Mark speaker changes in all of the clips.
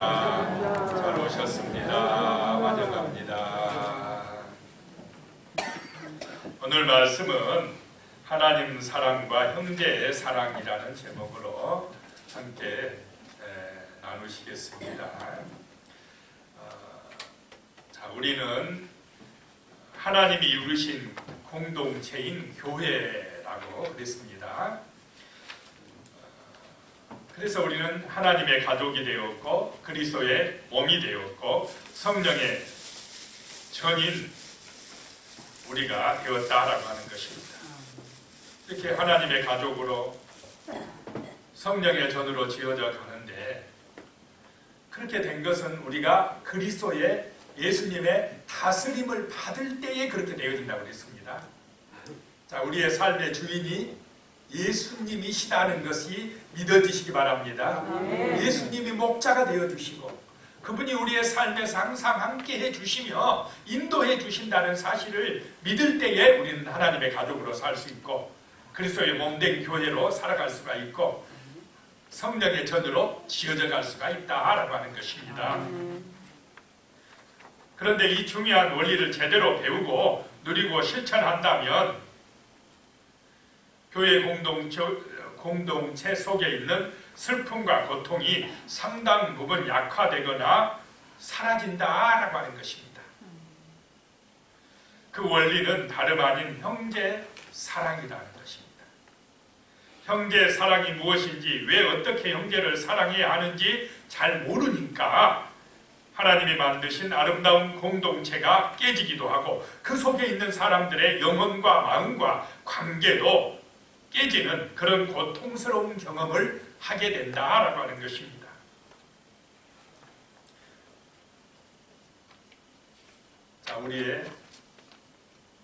Speaker 1: 잘 오셨습니다. 환영합니다. 오늘 말씀은 하나님 사랑과 형제의 사랑이라는 제목으로 함께 나누시겠습니다. 자, 우리는 하나님이 이루신 공동체인 교회라고 그랬습니다. 그래서 우리는 하나님의 가족이 되었고 그리스도의 몸이 되었고 성령의 전인 우리가 되었다라고 하는 것입니다. 이렇게 하나님의 가족으로 성령의 전으로 지어져 가는데 그렇게 된 것은 우리가 그리스도의 예수님의 다스림을 받을 때에 그렇게 되어진다고 그랬습니다. 자, 우리의 삶의 주인이 예수님이시다는 것이 믿어지시기 바랍니다. 예수님이 목자가 되어주시고 그분이 우리의 삶에서 항상 함께 해주시며 인도해 주신다는 사실을 믿을 때에 우리는 하나님의 가족으로 살 수 있고 그리스도의 몸된 교회로 살아갈 수가 있고 성령의 전으로 지어져 갈 수가 있다라고 하는 것입니다. 그런데 이 중요한 원리를 제대로 배우고 누리고 실천한다면 교회 공동체 속에 있는 슬픔과 고통이 상당 부분 약화되거나 사라진다라고 하는 것입니다. 그 원리는 다름 아닌 형제 사랑이라는 것입니다. 형제 사랑이 무엇인지, 왜 어떻게 형제를 사랑해야 하는지 잘 모르니까 하나님이 만드신 아름다운 공동체가 깨지기도 하고 그 속에 있는 사람들의 영혼과 마음과 관계도 깨지는 그런 고통스러운 경험을 하게 된다라고 하는 것입니다. 자, 우리의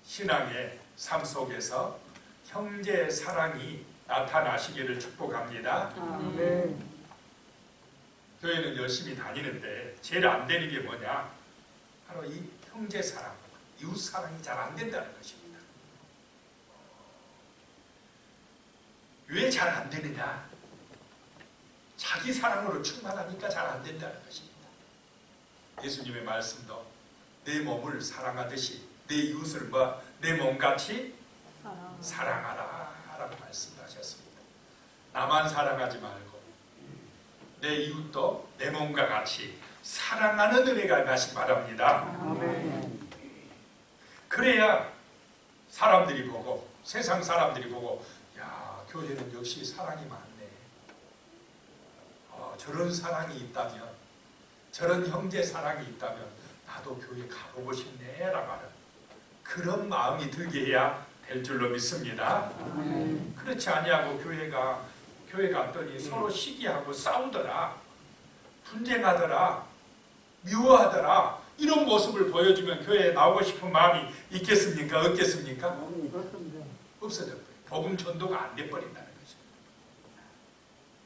Speaker 1: 신앙의 삶 속에서 형제의 사랑이 나타나시기를 축복합니다. 교회는 열심히 다니는데 제일 안 되는 게 뭐냐? 바로 이 형제 사랑, 이웃 사랑이 잘 안 된다는 것입니다. 왜 잘 안 되느냐? 자기 사랑으로 충만하니까 잘 안 된다는 것입니다. 예수님의 말씀도 내 몸을 사랑하듯이 내 이웃을 내 몸같이 사랑하라 라고 말씀하셨습니다. 나만 사랑하지 말고 내 이웃도 내 몸과 같이 사랑하는 은혜가 임하시기 바랍니다. 그래야 사람들이 보고 세상 사람들이 보고 교회는 역시 사랑이 많네. 저런 사랑이 있다면, 저런 형제 사랑이 있다면 나도 교회 가보고 싶네 라고 하는 그런 마음이 들게 해야 될 줄로 믿습니다. 그렇지 아니하고 교회 갔더니 서로 시기하고 싸우더라, 분쟁하더라, 미워하더라, 이런 모습을 보여주면 교회에 나오고 싶은 마음이 있겠습니까? 없겠습니까? 없어졌고요. 복음 전도가 안 돼버린다는 것입니다.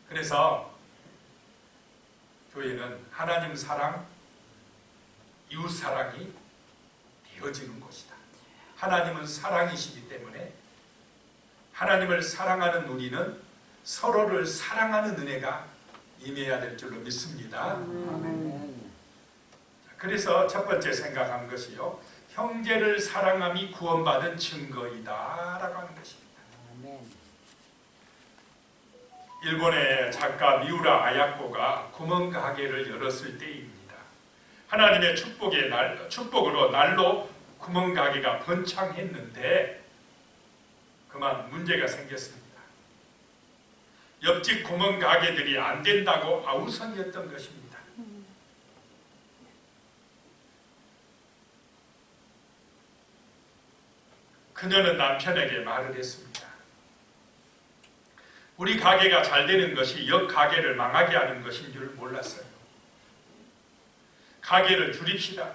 Speaker 1: 그래서 교회는 하나님 사랑, 이웃 사랑이 되어지는 곳이다. 하나님은 사랑이시기 때문에 하나님을 사랑하는 우리는 서로를 사랑하는 은혜가 임해야 될 줄로 믿습니다. 그래서 첫 번째 생각한 것이요, 형제를 사랑함이 구원받은 증거이다 라고 하는 것입니다. 일본의 작가 미우라 아야코가 구멍가게를 열었을 때입니다. 하나님의 축복으로 날로 구멍가게가 번창했는데 그만 문제가 생겼습니다. 옆집 구멍가게들이 안 된다고 아우성이었던 것입니다. 그녀는 남편에게 말을 했습니다. 우리 가게가 잘 되는 것이 옆 가게를 망하게 하는 것인 줄 몰랐어요. 가게를 줄입시다.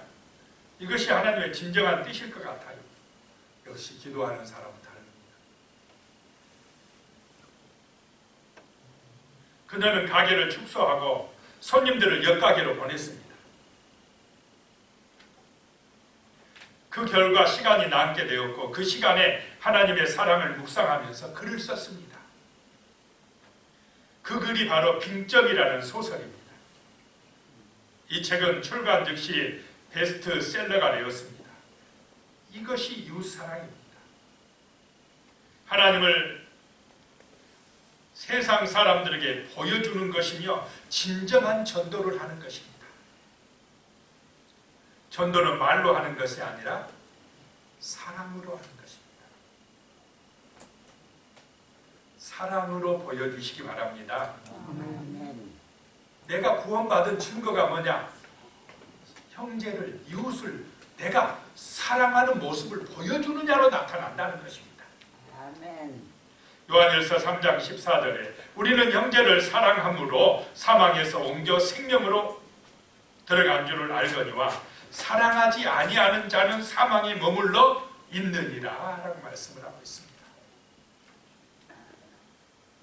Speaker 1: 이것이 하나님의 진정한 뜻일 것 같아요. 역시 기도하는 사람은 다릅니다. 그녀는 가게를 축소하고 손님들을 옆 가게로 보냈습니다. 그 결과 시간이 남게 되었고 그 시간에 하나님의 사랑을 묵상하면서 글을 썼습니다. 그 글이 바로 빙적이라는 소설입니다. 이 책은 출간 즉시 베스트셀러가 되었습니다. 이것이 이웃사랑입니다. 하나님을 세상 사람들에게 보여주는 것이며 진정한 전도를 하는 것입니다. 전도는 말로 하는 것이 아니라 사랑으로 하는 것입니다. 사랑으로 보여주시기 바랍니다. 내가 구원받은 증거가 뭐냐? 형제를, 이웃을 내가 사랑하는 모습을 보여주느냐로 나타난다는 것입니다. 요한일서 3장 14절에 우리는 형제를 사랑함으로 사망에서 옮겨 생명으로 들어간 줄을 알거니와 사랑하지 아니하는 자는 사망에 머물러 있느니라 라고 말씀을 하고 있습니다.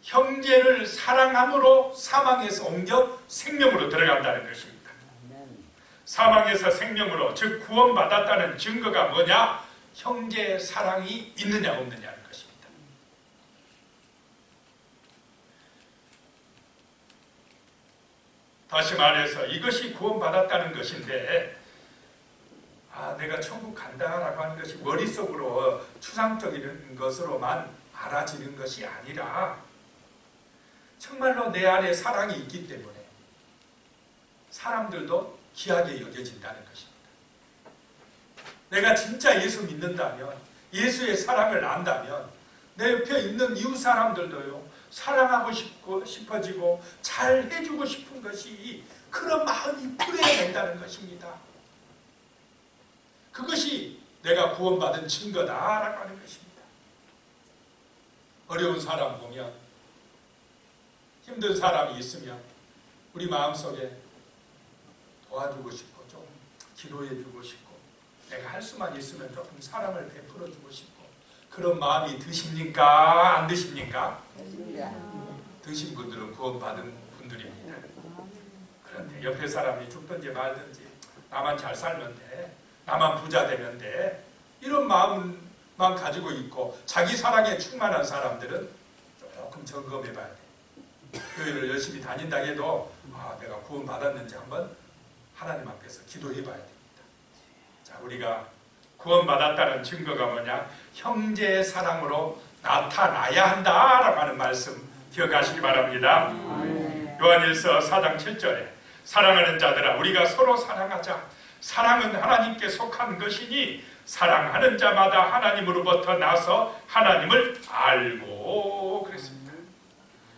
Speaker 1: 형제를 사랑함으로 사망에서 옮겨 생명으로 들어간다는 것입니다. 사망에서 생명으로, 즉 구원받았다는 증거가 뭐냐? 형제의 사랑이 있느냐 없느냐는 것입니다. 다시 말해서 이것이 구원받았다는 것인데, 내가 천국 간다라고 하는 것이 머릿속으로 추상적인 것으로만 알아지는 것이 아니라 정말로 내 안에 사랑이 있기 때문에 사람들도 귀하게 여겨진다는 것입니다. 내가 진짜 예수 믿는다면, 예수의 사랑을 안다면 내 옆에 있는 이웃 사람들도요, 사랑하고 싶어지고 잘 해주고 싶은 것이, 그런 마음이 풀어야 된다는 것입니다. 그것이 내가 구원받은 증거다라고 하는 것입니다. 어려운 사람 보면, 힘든 사람이 있으면 우리 마음속에 도와주고 싶고 좀 기도해주고 싶고 내가 할 수만 있으면 조금 사랑을 베풀어주고 싶고 그런 마음이 드십니까? 안 드십니까? 드신 분들은 구원받은 분들입니다. 그런데 옆에 사람이 죽든지 말든지 나만 잘 살면 돼, 나만 부자 되면 돼, 이런 마음만 가지고 있고 자기 사랑에 충만한 사람들은 조금 점검해 봐야 돼. 교회를 열심히 다닌다 해도 내가 구원받았는지 한번 하나님 앞에서 기도해 봐야 됩니다. 자, 우리가 구원받았다는 증거가 뭐냐? 형제의 사랑으로 나타나야 한다라고 하는 말씀 기억하시기 바랍니다. 요한일서 4장 7절에 사랑하는 자들아 우리가 서로 사랑하자. 사랑은 하나님께 속한 것이니 사랑하는 자마다 하나님으로부터 나서 하나님을 알고 그랬습니다.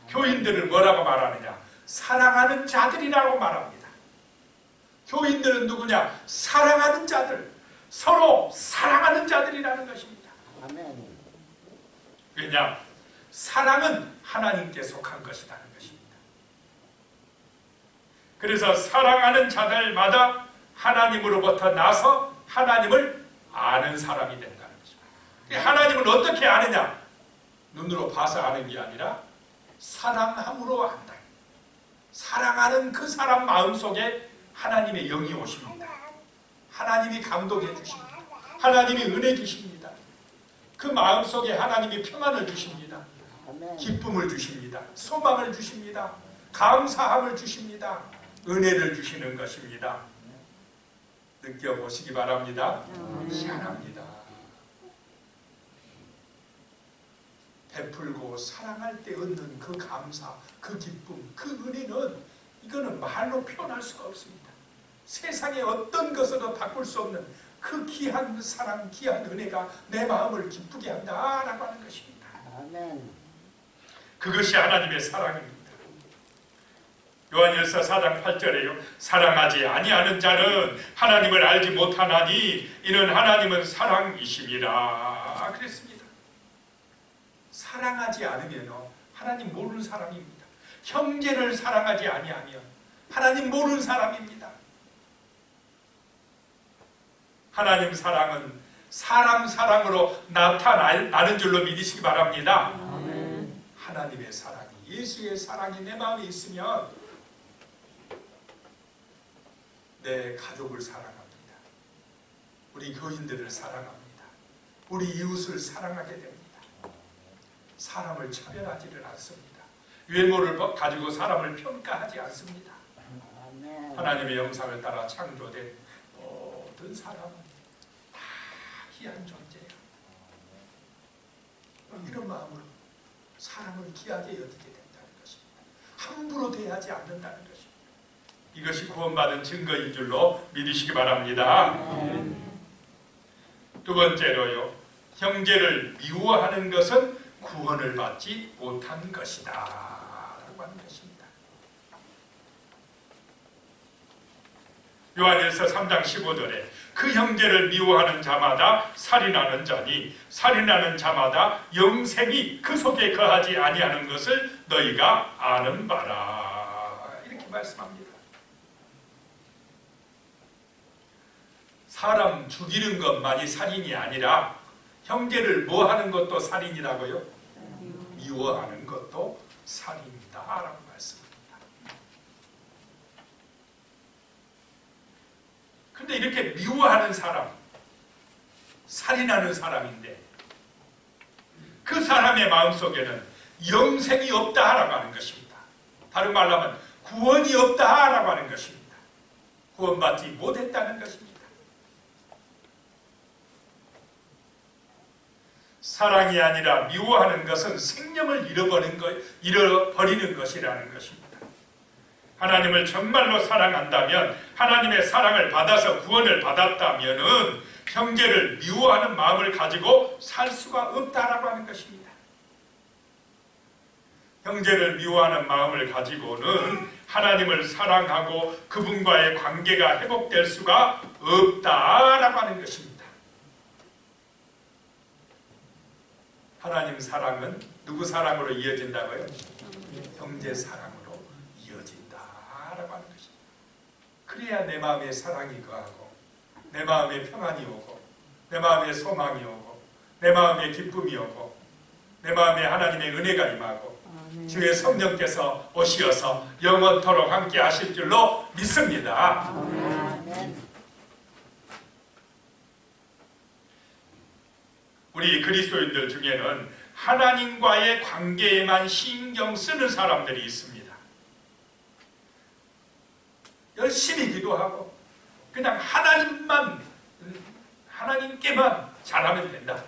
Speaker 1: 교인들을 뭐라고 말하느냐? 사랑하는 자들이라고 말합니다. 교인들은 누구냐? 사랑하는 자들, 서로 사랑하는 자들이라는 것입니다. 왜냐? 사랑은 하나님께 속한 것이라는 것입니다. 그래서 사랑하는 자들마다 하나님으로부터 나서 하나님을 아는 사람이 된다는 것입니다. 하나님을 어떻게 아느냐? 눈으로 봐서 아는 게 아니라 사랑함으로 안다. 사랑하는 그 사람 마음속에 하나님의 영이 오십니다. 하나님이 감동해 주십니다. 하나님이 은혜 주십니다. 그 마음속에 하나님이 평안을 주십니다. 기쁨을 주십니다. 소망을 주십니다. 감사함을 주십니다. 은혜를 주시는 것입니다. 느껴보시기 바랍니다. 희한합니다. 베풀고 사랑할 때 얻는 그 감사, 그 기쁨, 그 은혜는 이거는 말로 표현할 수가 없습니다. 세상에 어떤 것으로도 바꿀 수 없는 그 귀한 사랑, 귀한 은혜가 내 마음을 기쁘게 한다라고 하는 것입니다. 아멘. 그것이 하나님의 사랑입니다. 요한일서 4장 8절에요. 사랑하지 아니하는 자는 하나님을 알지 못하나니 이는 하나님은 사랑이심이라 그랬습니다. 사랑하지 않으면 하나님 모르는 사람입니다. 형제를 사랑하지 아니하면 하나님 모르는 사람입니다. 하나님 사랑은 사람 사랑으로 나타나는 줄로 믿으시기 바랍니다. 아멘. 하나님의 사랑이, 예수의 사랑이 내 마음에 있으면 내 가족을 사랑합니다. 우리 교인들을 사랑합니다. 우리 이웃을 사랑하게 됩니다. 사람을 차별하지를 않습니다. 외모를 가지고 사람을 평가하지 않습니다. 하나님의 형상을 따라 창조된 모든 사람은 다 귀한 존재예요. 이런 마음으로 사람을 귀하게 여기게 된다는 것입니다. 함부로 대하지 않는다는 것입니다. 이것이 구원받은 증거인 줄로 믿으시기 바랍니다. 두 번째로요, 형제를 미워하는 것은 구원을 받지 못한 것이다 라고 하는 것입니다. 요한일서 3장 15절에 그 형제를 미워하는 자마다 살인하는 자니 살인하는 자마다 영생이 그 속에 거하지 아니하는 것을 너희가 아는 바라, 이렇게 말씀합니다. 사람 죽이는 것만이 살인이 아니라 형제를 뭐 하는 것도 살인이라고요? 미워하는 것도 살인이다 라고 말씀합니다. 근데 이렇게 미워하는 사람, 살인하는 사람인데 그 사람의 마음속에는 영생이 없다라고 하는 것입니다. 다른 말로 하면 구원이 없다라고 하는 것입니다. 구원받지 못했다는 것입니다. 사랑이 아니라 미워하는 것은 생명을 잃어버리는 것이라는 것입니다. 하나님을 정말로 사랑한다면, 하나님의 사랑을 받아서 구원을 받았다면 형제를 미워하는 마음을 가지고 살 수가 없다라고 하는 것입니다. 형제를 미워하는 마음을 가지고는 하나님을 사랑하고 그분과의 관계가 회복될 수가 없다라고 하는 것입니다. 하나님 사랑은 누구 사랑으로 이어진다고요? 형제 사랑으로 이어진다라고 하는 것입니다. 그래야 내 마음에 사랑이 거하고 내 마음에 평안이 오고 내 마음에 소망이 오고 내 마음에 기쁨이 오고 내 마음에 하나님의 은혜가 임하고 주의 성령께서 오시어서 영원토록 함께 하실 줄로 믿습니다. 우리 그리스도인들 중에는 하나님과의 관계에만 신경 쓰는 사람들이 있습니다. 열심히 기도하고 그냥 하나님께만 잘하면 된다.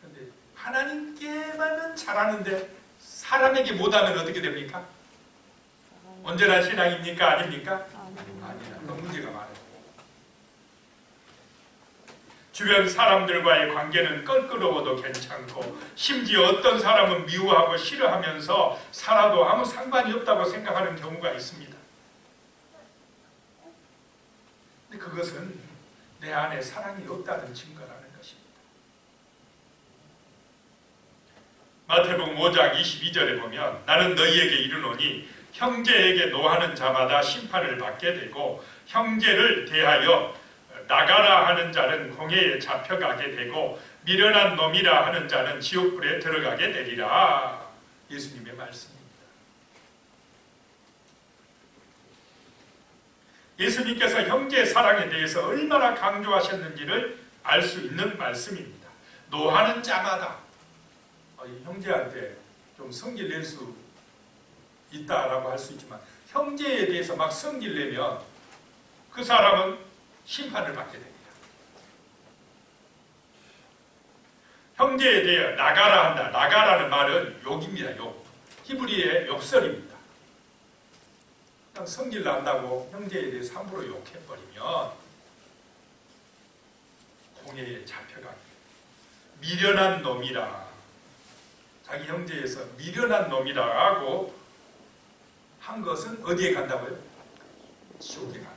Speaker 1: 그런데 하나님께만은 잘하는데 사람에게 못하면 어떻게 됩니까? 언제나 신앙입니까? 아닙니까? 아니야. 그 문제가 많아요. 주변 사람들과의 관계는 껄끄러워도 괜찮고 심지어 어떤 사람은 미워하고 싫어하면서 살아도 아무 상관이 없다고 생각하는 경우가 있습니다. 근데 그것은 내 안에 사랑이 없다는 증거라는 것입니다. 마태복음 5장 22절에 보면 나는 너희에게 이르노니 형제에게 노하는 자마다 심판을 받게 되고 형제를 대하여 나가라 하는 자는 공회에 잡혀가게 되고 미련한 놈이라 하는 자는 지옥불에 들어가게 되리라. 예수님의 말씀입니다. 예수님께서 형제의 사랑에 대해서 얼마나 강조하셨는지를 알 수 있는 말씀입니다. 노하는 자마다 형제한테 좀 성질 낼 수 있다라고 할 수 있지만 형제에 대해서 막 성질 내면 그 사람은 심판을 받게 됩니다. 형제에 대해 나가라 한다. 나가라는 말은 욕입니다. 욕. 히브리의 욕설입니다. 그냥 성질 난다고 형제에 대해서 함부로 욕해버리면 공회에 잡혀가게. 미련한 놈이라. 자기 형제에서 미련한 놈이라 하고 한 것은 어디에 간다고요? 지옥에 간다.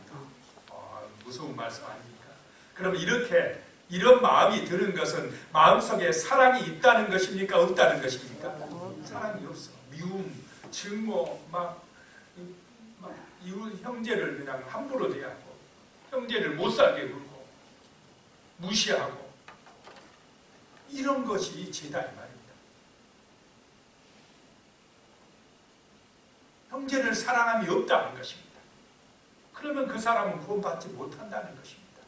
Speaker 1: 무서운 말씀 아닙니까? 그럼 이런 마음이 드는 것은 마음속에 사랑이 있다는 것입니까? 없다는 것입니까? 사랑이 없어. 미움, 증오, 이웃 형제를 그냥 함부로 대하고 형제를 못살게 굴고 무시하고 이런 것이 죄다 이 말입니다. 형제를 사랑함이 없다는 것입니다. 그러면 그 사람은 구원받지 못한다는 것입니다.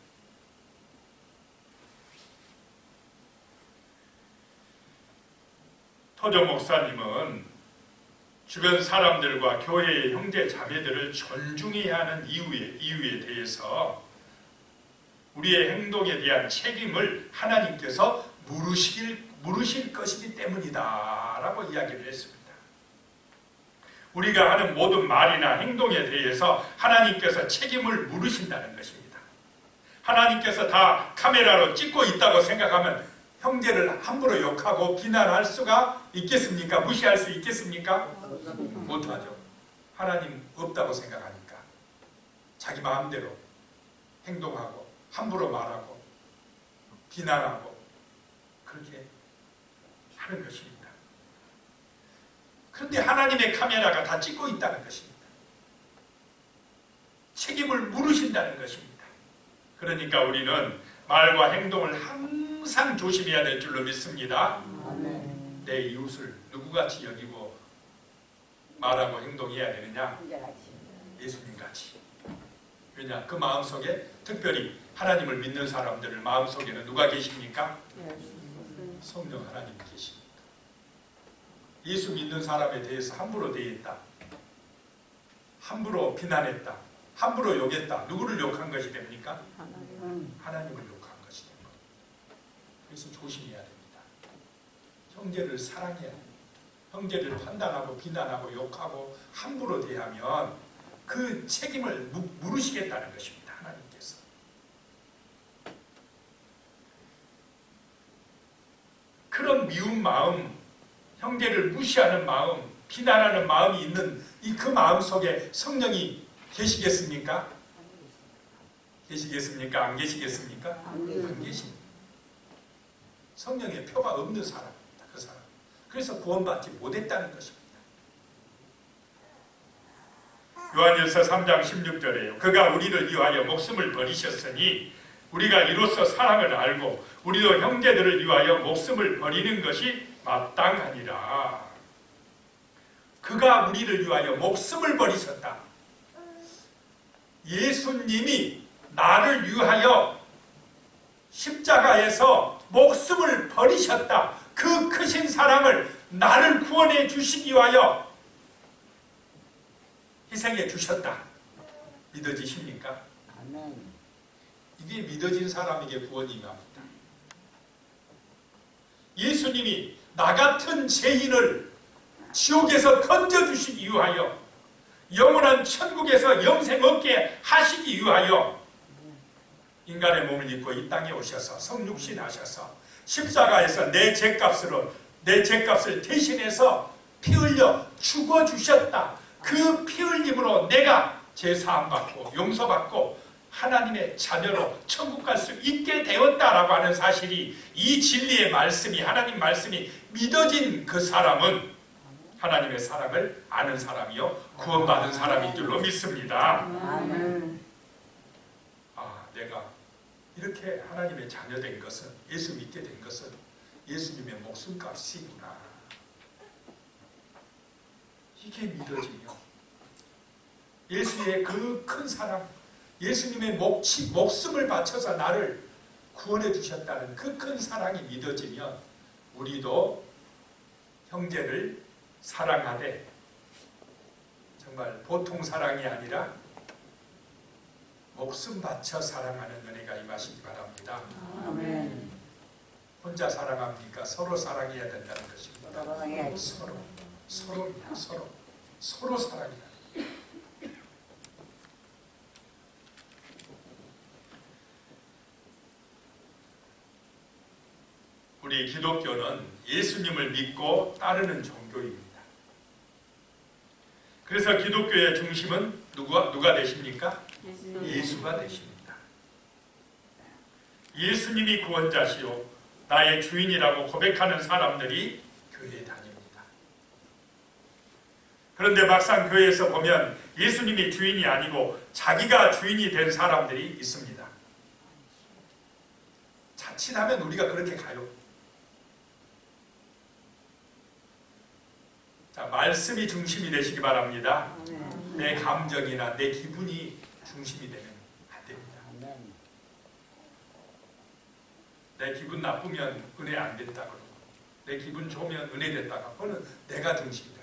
Speaker 1: 토조 목사님은 주변 사람들과 교회의 형제 자매들을 존중해야 하는 이유에 대해서 우리의 행동에 대한 책임을 하나님께서 물으실 것이기 때문이다 라고 이야기를 했습니다. 우리가 하는 모든 말이나 행동에 대해서 하나님께서 책임을 물으신다는 것입니다. 하나님께서 다 카메라로 찍고 있다고 생각하면 형제를 함부로 욕하고 비난할 수가 있겠습니까? 무시할 수 있겠습니까? 못하죠. 하나님 없다고 생각하니까 자기 마음대로 행동하고 함부로 말하고 비난하고 그렇게 하는 것입니다. 그런데 하나님의 카메라가 다 찍고 있다는 것입니다. 책임을 물으신다는 것입니다. 그러니까 우리는 말과 행동을 항상 조심해야 될 줄로 믿습니다. 내 이웃을 누구같이 여기고 말하고 행동해야 되느냐? 예수님같이. 왜냐? 그 마음속에 특별히 하나님을 믿는 사람들의 마음속에는 누가 계십니까? 성령 하나님 계십니다. 예수 믿는 사람에 대해서 함부로 대했다, 함부로 비난했다, 함부로 욕했다. 누구를 욕한 것이 됩니까? 하나님을 욕한 것이 됩니다. 그래서 조심해야 됩니다. 형제를 사랑해야 됩니다. 형제를 판단하고 비난하고 욕하고 함부로 대하면 그 책임을 물으시겠다는 것입니다. 하나님께서. 그런 미운 마음, 형제를 무시하는 마음, 비난하는 마음이 있는 그 마음 속에 성령이 계시겠습니까? 계시겠습니까? 안 계시겠습니까? 안 계십니다. 성령의 표가 없는 사람입니다. 그 사람. 그래서 구원받지 못했다는 것입니다. 요한일서 3장 16절에요. 그가 우리를 위하여 목숨을 버리셨으니 우리가 이로써 사랑을 알고 우리도 형제들을 위하여 목숨을 버리는 것이 마땅하니라. 그가 우리를 위하여 목숨을 버리셨다. 예수님이 나를 위하여 십자가에서 목숨을 버리셨다. 그 크신 사랑을 나를 구원해 주시기 위하여 희생해 주셨다. 믿어지십니까?
Speaker 2: 아멘.
Speaker 1: 이게 믿어진 사람에게 구원이 갑니다. 예수님이 나 같은 죄인을 지옥에서 건져주시기 위하여 영원한 천국에서 영생 얻게 하시기 위하여 인간의 몸을 입고 이 땅에 오셔서 성육신 하셔서 십자가에서 내 죄값을 대신해서 피 흘려 죽어주셨다. 그 피 흘림으로 내가 죄사함받고 용서받고 하나님의 자녀로 천국 갈 수 있게 되었다라고 하는 사실이, 이 진리의 말씀이, 하나님 말씀이 믿어진 그 사람은 하나님의 사랑을 아는 사람이요 구원받은 사람인 줄로 믿습니다. 내가 이렇게 하나님의 자녀 된 것은, 예수 믿게 된 것은 예수님의 목숨값이구나. 이게 믿어지며 예수의 그 큰 사랑, 예수님의 목숨을 바쳐서 나를 구원해 주셨다는 그 큰 사랑이 믿어지면 우리도 형제를 사랑하되 정말 보통 사랑이 아니라 목숨 바쳐 사랑하는 은혜가 임하시기 바랍니다.
Speaker 2: 아멘.
Speaker 1: 혼자 사랑합니까? 서로 사랑해야 된다는 것입니다. 서로 사랑해야. 우리 기독교는 예수님을 믿고 따르는 종교입니다. 그래서 기독교의 중심은 누가 되십니까? 예수가 되십니다. 예수님이 구원자시오 나의 주인이라고 고백하는 사람들이 교회에 다닙니다. 그런데 막상 교회에서 보면 예수님이 주인이 아니고 자기가 주인이 된 사람들이 있습니다. 자칫하면 우리가 그렇게 가요. 자, 말씀이 중심이 되시기 바랍니다. 내 감정이나 내 기분이 중심이 되면 안 됩니다. 내 기분 나쁘면 은혜 안 됐다 그러고 내 기분 좋으면 은혜 됐다가 그거는 내가 중심이다.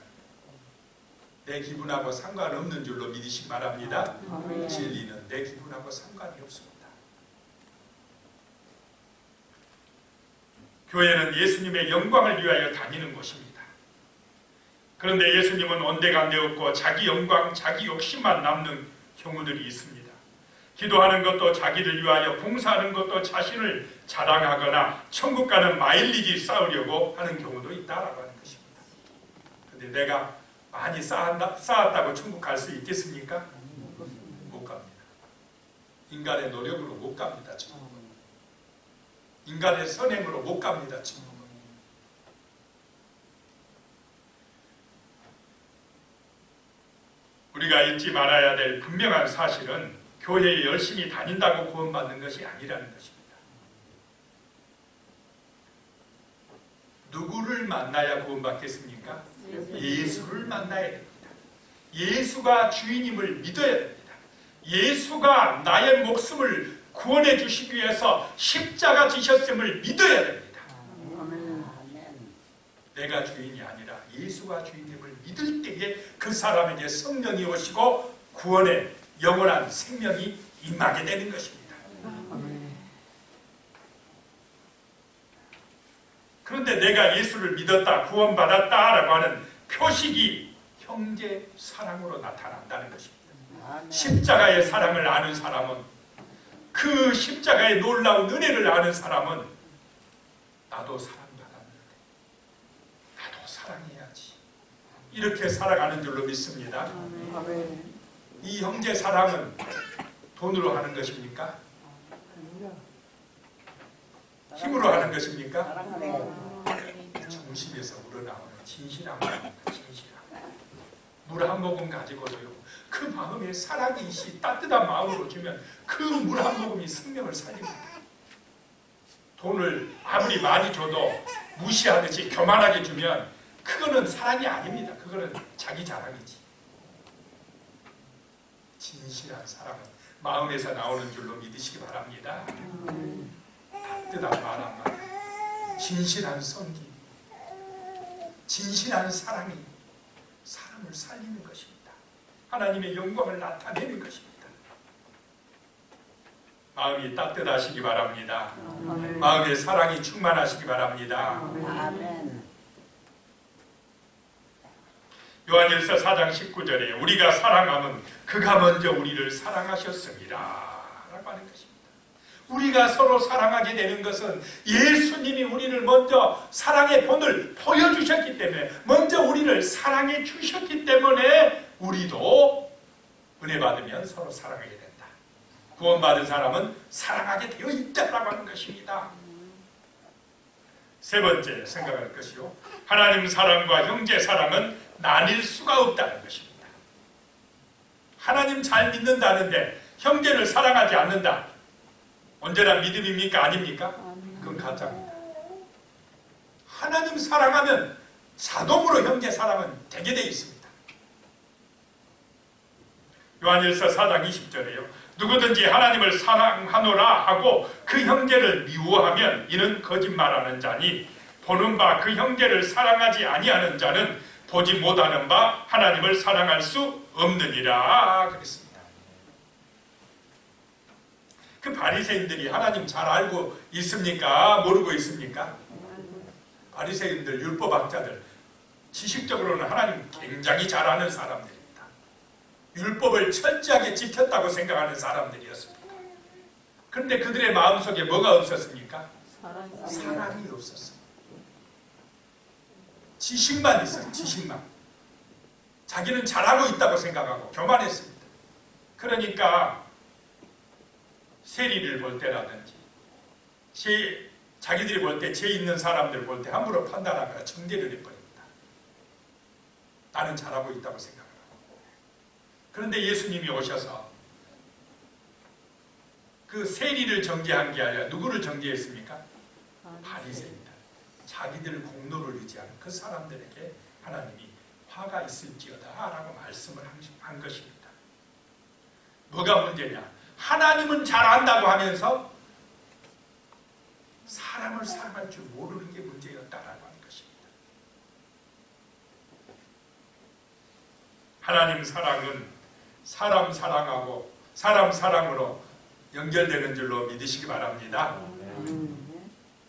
Speaker 1: 내 기분하고 상관없는 줄로 믿으시기 바랍니다.
Speaker 2: 아멘.
Speaker 1: 진리는 내 기분하고 상관이 없습니다. 교회는 예수님의 영광을 위하여 다니는 곳입니다. 그런데 예수님은 온데간데 없고 자기 영광, 자기 욕심만 남는 경우들이 있습니다. 기도하는 것도 자기를 위하여, 봉사하는 것도 자신을 자랑하거나 천국 가는 마일리지 쌓으려고 하는 경우도 있다라고 하는 것입니다. 그런데 내가 많이 쌓았다고 천국 갈 수 있겠습니까? 못 갑니다. 인간의 노력으로 못 갑니다. 천국은. 인간의 선행으로 못 갑니다. 천국은. 우리가 잊지 말아야 될 분명한 사실은 교회에 열심히 다닌다고 구원받는 것이 아니라는 것입니다. 누구를 만나야 구원받겠습니까? 예수를 만나야 됩니다. 예수가 주인임을 믿어야 됩니다. 예수가 나의 목숨을 구원해 주시기 위해서 십자가 지셨음을 믿어야 됩니다.
Speaker 2: 아멘.
Speaker 1: 내가 주인이 아니라 예수가 주인임을 믿을 때에 그 사람에게 성령이 오시고 구원의 영원한 생명이 임하게 되는 것입니다. 그런데 내가 예수를 믿었다, 구원받았다라고 하는 표식이 형제 사랑으로 나타난다는 것입니다.
Speaker 2: 아멘.
Speaker 1: 십자가의 사랑을 아는 사람은, 그 십자가의 놀라운 은혜를 아는 사람은 나도 사랑받았는데 나도 사랑해야지, 이렇게 살아가는 줄로 믿습니다.
Speaker 2: 아멘.
Speaker 1: 이 형제 사랑은 돈으로 하는 것입니까? 힘으로 하는 것입니까?
Speaker 2: 사랑하네.
Speaker 1: 중심에서 우러나오는 진실한 마음입니다. 진실한 물 한 모금 가지고도요, 그 마음에 사랑이 있이 따뜻한 마음으로 주면 그 물 한 모금이 생명을 살립니다. 돈을 아무리 많이 줘도 무시하듯이 교만하게 주면 그거는 사랑이 아닙니다. 그거는 자기 자랑이지. 진실한 사랑은 마음에서 나오는 줄로 믿으시기 바랍니다. 따뜻한 말 한마디, 진실한 섬김, 진실한 사랑이 사람을 살리는 것입니다. 하나님의 영광을 나타내는 것입니다. 마음이 따뜻하시기 바랍니다. 마음에 사랑이 충만하시기 바랍니다.
Speaker 2: 아멘.
Speaker 1: 요한일서 4장 19절에 우리가 사랑함은 그가 먼저 우리를 사랑하셨습니다 라고 하는 것입니다. 우리가 서로 사랑하게 되는 것은 예수님이 우리를 먼저 사랑의 본을 보여주셨기 때문에, 먼저 우리를 사랑해 주셨기 때문에 우리도 은혜 받으면 서로 사랑하게 된다. 구원받은 사람은 사랑하게 되어 있다라고 하는 것입니다. 세 번째 생각할 것이요, 하나님 사랑과 형제 사랑은 나뉠 수가 없다는 것입니다. 하나님 잘 믿는다는데 형제를 사랑하지 않는다, 언제나 믿음입니까? 아닙니까? 그건 가짜입니다. 하나님 사랑하면 자동으로 형제 사랑은 되게 되어 있습니다. 요한일서 4장 20절에요. 누구든지 하나님을 사랑하노라 하고 그 형제를 미워하면 이는 거짓말하는 자니, 보는 바 그 형제를 사랑하지 아니하는 자는 보지 못하는 바 하나님을 사랑할 수 없느니라 그랬습니다. 그 바리새인들이 하나님 잘 알고 있습니까? 모르고 있습니까? 바리새인들, 율법학자들, 지식적으로는 하나님 굉장히 잘 아는 사람들입니다. 율법을 철저하게 지켰다고 생각하는 사람들이었습니다. 그런데 그들의 마음속에 뭐가 없었습니까? 사랑이 없었습니다. 지식만 있어요. 지식만. 자기는 잘하고 있다고 생각하고 교만했습니다. 그러니까 세리를 볼 때라든지 자기들이 볼 때 죄 있는 사람들 볼 때 함부로 판단하거나 정죄를 해버립니다. 나는 잘하고 있다고 생각하고. 그런데 예수님이 오셔서 그 세리를 정죄한 게 아니라 누구를 정죄했습니까? 바리새인들. 자기들 공로를 유지하는 그 사람들에게 하나님이 화가 있을지어다 라고 말씀을 한 것입니다. 뭐가 문제냐? 하나님은 잘 안다고 하면서 사람을 사랑할 줄 모르는 게 문제였다라고 하는 것입니다. 하나님 사랑은 사람 사랑하고 사람 사랑으로 연결되는 줄로 믿으시기 바랍니다.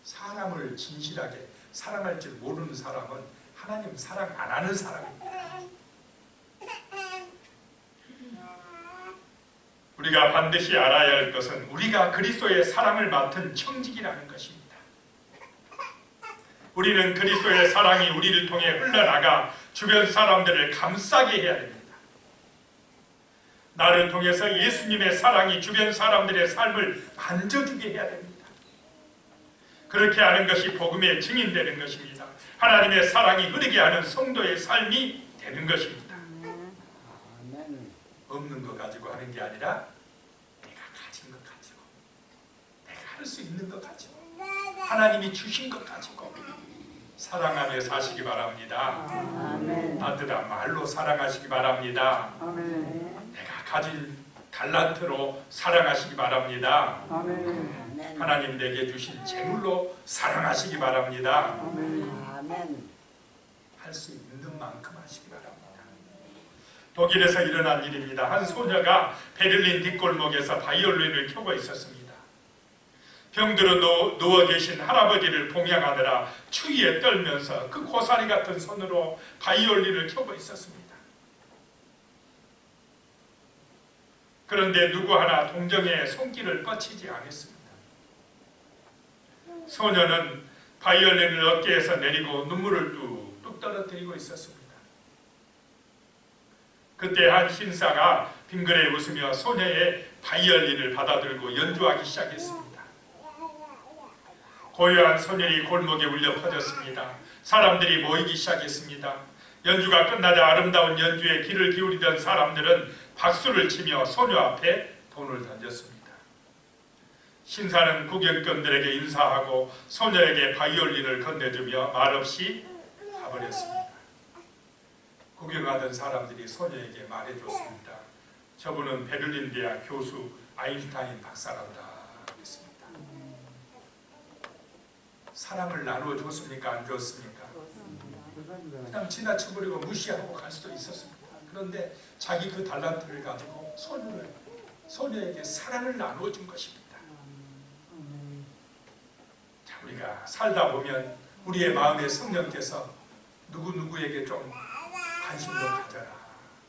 Speaker 1: 사람을 진실하게 사랑할 줄 모르는 사람은 하나님 사랑 안 하는 사람입니다. 우리가 반드시 알아야 할 것은 우리가 그리스도의 사랑을 맡은 청직이라는 것입니다. 우리는 그리스도의 사랑이 우리를 통해 흘러나가 주변 사람들을 감싸게 해야 됩니다. 나를 통해서 예수님의 사랑이 주변 사람들의 삶을 만져주게 해야 됩니다. 그렇게 하는 것이 복음의 증인되는 것입니다. 하나님의 사랑이 흐르게 하는 성도의 삶이 되는 것입니다. 없는 것 가지고 하는 게 아니라 내가 가진 것 가지고, 내가 할 수 있는 것 가지고, 하나님이 주신 것 가지고 사랑하며 사시기 바랍니다. 따뜻한 말로 사랑하시기 바랍니다. 내가 가진 달란트로 사랑하시기 바랍니다. 하나님 내게 주신 재물로 사랑하시기 바랍니다. 할 수 있는 만큼 하시기 바랍니다. 독일에서 일어난 일입니다. 한 소녀가 베를린 뒷골목에서 바이올린을 켜고 있었습니다. 병들어 누워 계신 할아버지를 봉양하느라 추위에 떨면서 그 고사리 같은 손으로 바이올린을 켜고 있었습니다. 그런데 누구 하나 동정의 손길을 뻗치지 않았습니다. 소녀는 바이올린을 어깨에서 내리고 눈물을 뚝뚝 떨어뜨리고 있었습니다. 그때 한 신사가 빙그레 웃으며 소녀의 바이올린을 받아들고 연주하기 시작했습니다. 고요한 소년이 골목에 울려 퍼졌습니다. 사람들이 모이기 시작했습니다. 연주가 끝나자 아름다운 연주에 귀를 기울이던 사람들은 박수를 치며 소녀 앞에 돈을 던졌습니다. 신사는 구경꾼들에게 인사하고 소녀에게 바이올린을 건네주며 말없이 가버렸습니다. 구경하던 사람들이 소녀에게 말해줬습니다. 저분은 베를린 대학 교수 아인슈타인 박사란다. 사랑을 나누어 줬습니까? 안 줬습니까? 그냥 지나쳐버리고 무시하고 갈 수도 있었습니다. 그런데 자기 그 달란트를 가지고 소녀에게 사랑을 나누어 준 것입니다. 자, 우리가 살다 보면 우리의 마음에 성령께서 누구누구에게 좀 관심도 가져라,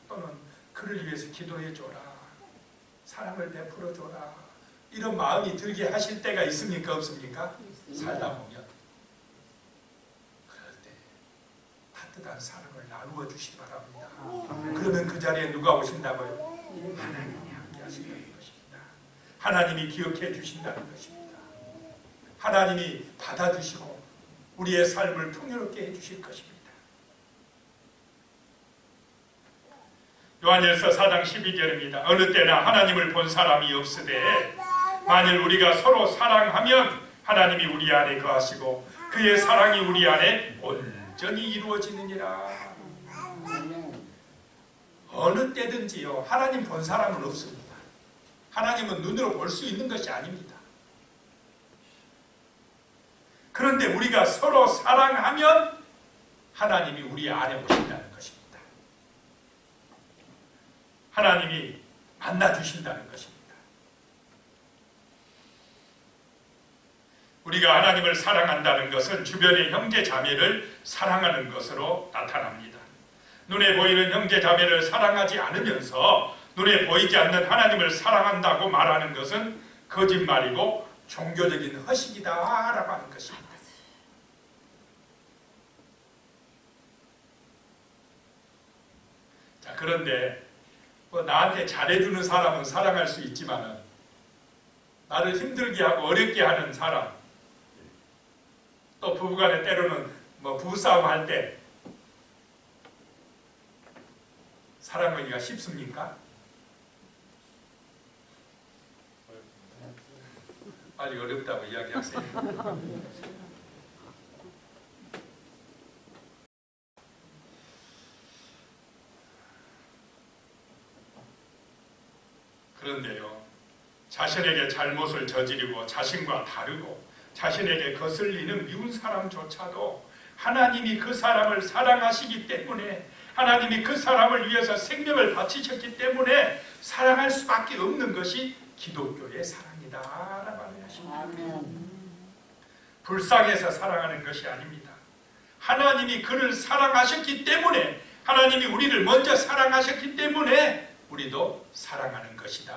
Speaker 1: 또는 그를 위해서 기도해 줘라, 사랑을 베풀어 줘라, 이런 마음이 들게 하실 때가 있습니까? 없습니까? 살다 보면 그럴 때 따뜻한 사랑을 나누어 주시기 바랍니다. 그러면 그 자리에 누가 오신다고요? 하나님이 함께 하신다는 것입니다. 하나님이 기억해 주신다는 것입니다. 하나님이 받아주시고 우리의 삶을 풍요롭게 해주실 것입니다. 요한일서 4장 12절입니다. 어느 때나 하나님을 본 사람이 없으되 만일 우리가 서로 사랑하면 하나님이 우리 안에 거하시고 그의 사랑이 우리 안에 온전히 이루어지느니라. 어느 때든지요, 하나님 본 사람은 없습니다. 하나님은 눈으로 볼 수 있는 것이 아닙니다. 그런데 우리가 서로 사랑하면 하나님이 우리 안에 오신다는 것입니다. 하나님이 만나주신다는 것입니다. 우리가 하나님을 사랑한다는 것은 주변의 형제 자매를 사랑하는 것으로 나타납니다. 눈에 보이는 형제 자매를 사랑하지 않으면서 눈에 보이지 않는 하나님을 사랑한다고 말하는 것은 거짓말이고 종교적인 허식이다라고 하는 것입니다. 자, 그런데 나한테 잘해주는 사람은 사랑할 수 있지만은 나를 힘들게 하고 어렵게 하는 사람, 또 부부간에 때로는 부부싸움 할 때 사랑하기가 쉽습니까? 빨리 어렵다고 이야기하세요. 그런데요, 자신에게 잘못을 저지르고 자신과 다르고 자신에게 거슬리는 미운 사람조차도 하나님이 그 사람을 사랑하시기 때문에 하나님이 그 사람을 위해서 생명을 바치셨기 때문에 사랑할 수밖에 없는 것이 기독교의 사랑이다라고 하는 것입니다.
Speaker 2: 아멘.
Speaker 1: 불쌍해서 사랑하는 것이 아닙니다. 하나님이 그를 사랑하셨기 때문에, 하나님이 우리를 먼저 사랑하셨기 때문에 우리도 사랑하는 것이다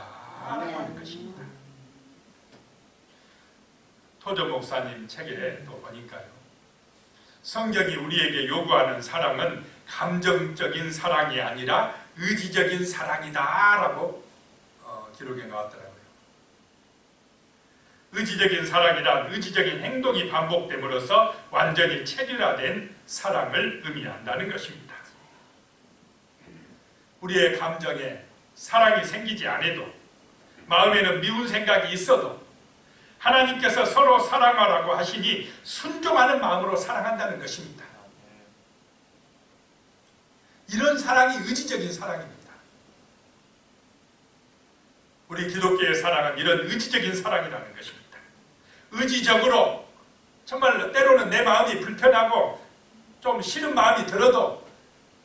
Speaker 1: 라고 하는 것입니다. 토저 목사님 책에 또 보니까요, 성경이 우리에게 요구하는 사랑은 감정적인 사랑이 아니라 의지적인 사랑이다 라고 기록해 나왔더라고요. 의지적인 사랑이란 의지적인 행동이 반복됨으로써 완전히 체계화된 사랑을 의미한다는 것입니다. 우리의 감정에 사랑이 생기지 않아도, 마음에는 미운 생각이 있어도 하나님께서 서로 사랑하라고 하시니 순종하는 마음으로 사랑한다는 것입니다. 이런 사랑이 의지적인 사랑입니다. 우리 기독교의 사랑은 이런 의지적인 사랑이라는 것입니다. 의지적으로, 정말 때로는 내 마음이 불편하고 좀 싫은 마음이 들어도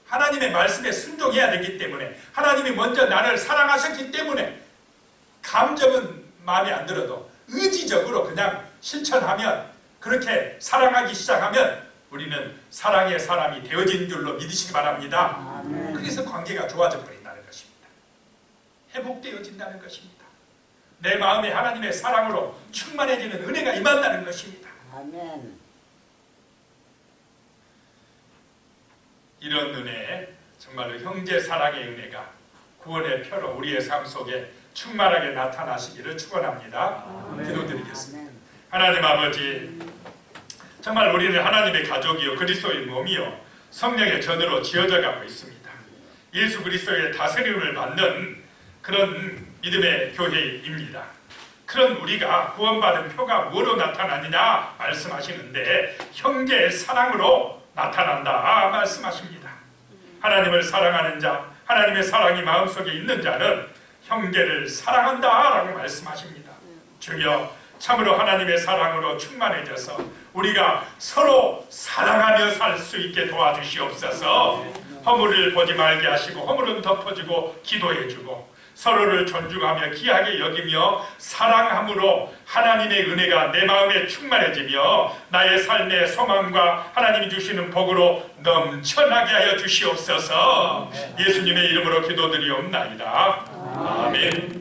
Speaker 1: 하나님의 말씀에 순종해야 되기 때문에, 하나님이 먼저 나를 사랑하셨기 때문에 감정은 마음에 안 들어도 의지적으로 그냥 실천하면, 그렇게 사랑하기 시작하면 우리는 사랑의 사람이 되어진 줄로 믿으시기 바랍니다.
Speaker 2: 아멘.
Speaker 1: 그래서 관계가 좋아져 버린다는 것입니다. 회복되어진다는 것입니다. 내 마음에 하나님의 사랑으로 충만해지는 은혜가 임한다는 것입니다.
Speaker 2: 아멘.
Speaker 1: 이런 은혜, 정말로 형제 사랑의 은혜가 구원의 표로 우리의 삶 속에 충만하게 나타나시기를 축원합니다. 기도드리겠습니다.
Speaker 2: 아멘.
Speaker 1: 하나님 아버지, 정말 우리는 하나님의 가족이요 그리스도의 몸이요 성령의 전으로 지어져 가고 있습니다. 예수 그리스도의 다스림을 받는 그런 믿음의 교회입니다. 그런 우리가 구원받은 표가 뭐로 나타나느냐 말씀하시는데, 형제의 사랑으로 나타난다 말씀하십니다. 하나님을 사랑하는 자, 하나님의 사랑이 마음속에 있는 자는 형제를 사랑한다라고 말씀하십니다. 주여, 참으로 하나님의 사랑으로 충만해져서 우리가 서로 사랑하며 살 수 있게 도와주시옵소서. 허물을 보지 말게 하시고 허물은 덮어주고 기도해주고 서로를 존중하며 귀하게 여기며 사랑함으로 하나님의 은혜가 내 마음에 충만해지며 나의 삶의 소망과 하나님이 주시는 복으로 넘쳐나게 하여 주시옵소서. 예수님의 이름으로 기도드리옵나이다. 아멘.